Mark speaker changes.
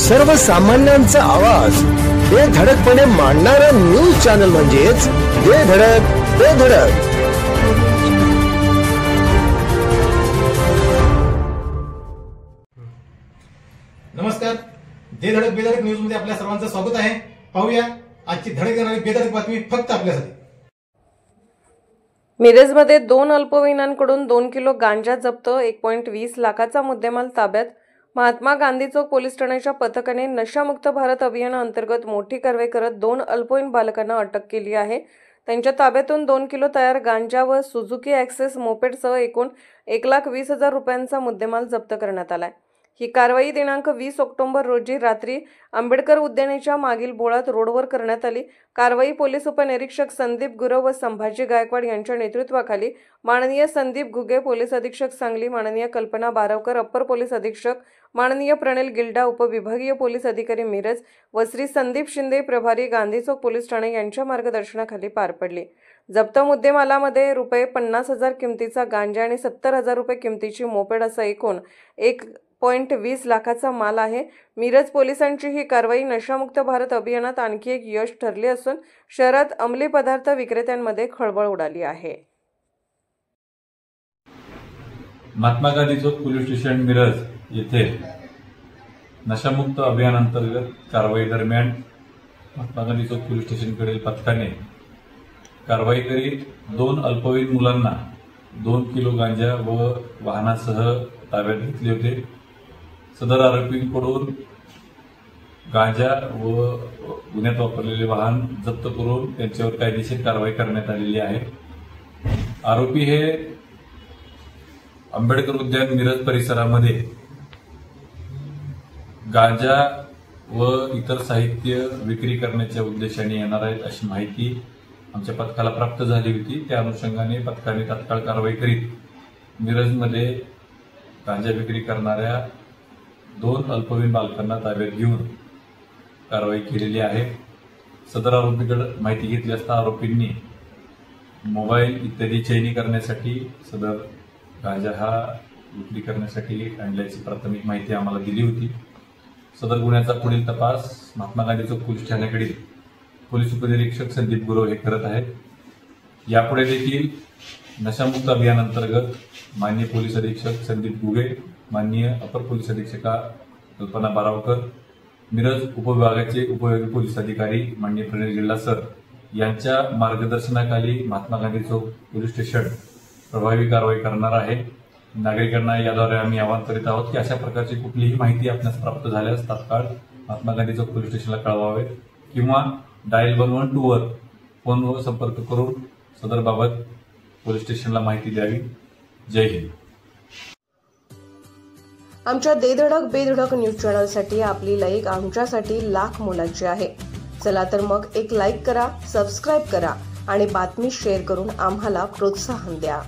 Speaker 1: सर्वसामान्यांचा आवाज बेधडकपणे मांडणारा न्यूज चॅनल म्हणजेच बेधडक बेधडक।
Speaker 2: नमस्कार, बेधडक बेधडक न्यूज मध्ये आपल्या सर्वांचं स्वागत आहे। पाहूया आजची धडक देणारी बेधडक बातमी फक्त आपल्यासाठी।
Speaker 3: मिरजमध्ये 2 अल्पवयीनांकडून 2 किलो गांजा जप्त, 1.20 लाखाचा मुद्देमाल ताब्यात। महात्मा गांधी चौक पोलीस ठाण्याच्या पथकाने नशामुक्त भारत अभियानाअंतर्गत मोठी कारवाई करत 2 अल्पवयीन बालकांना अटक केली आहे। त्यांच्या ताब्यातून 2 किलो तयार गांजा व सुझुकी ॲक्सेस मोपेडसह एकूण 1,20,000 रुपयांचा मुद्देमाल जप्त करण्यात आलाय। ही कारवाई दिनांक 20 ऑक्टोबर रोजी रात्री आंबेडकर उद्यानाच्या मागील बोळात रोडवर करण्यात आली। कारवाई पोलीस उपनिरीक्षक संदीप गुरव व संभाजी गायकवाड यांच्या नेतृत्वाखाली माननीय संदीप घुगे पोलीस अधीक्षक सांगली, माननीय कल्पना बारावकर अप्पर पोलीस अधीक्षक, माननीय प्रणिल गिल्डा उपविभागीय पोलीस अधिकारी मिरज व श्री संदीप शिंदे प्रभारी गांधी चौक पोलीस ठाणे यांच्या मार्गदर्शनाखाली पार पडली। जप्त मुद्देमालामध्ये ₹50,000 किमतीचा गांजा आणि 70,000 रुपये किमतीची मोपेड असा एकूण 1.20 लाखाचा माल आहे। मिरज पोलिसांची ही कारवाई नशामुक्त भारत अभियानात आणखी एक यश ठरले असून शहरात अंमली पदार्थ विक्रेत्यांमध्ये खळबळ उडाली आहे।
Speaker 4: महात्मा गांधी चौक पोलीस स्टेशन मिरज येथे नशामुक्त अभियानांतर्गत कारवाई दरम्यान महात्मा गांधी चौक पोलीस स्टेशनकडील पथकाने कारवाई करीत 2 अल्पवयीन मुलांना 2 किलो गांजा व वाहनासह ताब्यात घेतले होते। सदर आरोपींकडून गांजा व गुन्ह्यात वापरलेले वाहन जप्त करून त्यांच्यावर कायदेशीर कारवाई करण्यात आलेली आहे। आरोपी हे आंबेडकर उद्यान मिरज परिसरामध्ये गांजा व इतर साहित्य विक्री करण्याच्या उद्देशाने येणार आहेत अशी माहिती आमच्या पथकाला प्राप्त झाली होती। त्या अनुषंगाने पथकाने तात्काळ कारवाई करीत मिरजमध्ये गांजा विक्री करणाऱ्या 2 अल्पवयीन बालकांना ताब्यात घेऊन कारवाई केलेली आहे। सदर आरोपीकडे माहिती घेतली असता आरोपींनी मोबाईल इत्यादी चैनी करण्यासाठी सदर गांजा हा विक्री करण्यासाठी आणल्याची प्राथमिक माहिती आम्हाला दिली होती। सदर गुन्ह्याचा पुढील तपास महात्मा गांधी चौक पोलीस ठाण्याकडील पोलीस उपनिरीक्षक संदीप गुरव हे करत आहेत। यापुढे देखील नशामुक्त अभियानांतर्गत माननीय पोलीस अधीक्षक संदीप घुगे, माननीय अपर पोलीस अधीक्षका कल्पना बारावकर, मिरज उपविभागाचे उपविभागीय पोलीस अधिकारी माननीय प्रणिल गिल्डा सर यांच्या मार्गदर्शनाखाली महात्मा गांधी चौक पोलीस स्टेशन प्रभावी कारवाई करणार आहे। नागरिकांना याद्वारे आम्ही आवाहन करीत आहोत की अशा प्रकारची कुठलीही माहिती आपल्यास प्राप्त झाल्यास तात्काळ महात्मा गांधी चौक पोलीस स्टेशनला कळवावे किंवा डायल 112 वर फोनवर संपर्क करून सदर बाबत पोलीस स्टेशनला माहिती द्यावी। जय हिंद।
Speaker 3: आमच्या देधडक बेधडक न्यूज चॅनलसाठी आपली लाईक आमच्यासाठी लाख मोलाची आहे। चला तर मग एक लाईक करा, सबस्क्राईब करा आणि बातमी शेअर करून आम्हाला प्रोत्साहन द्या।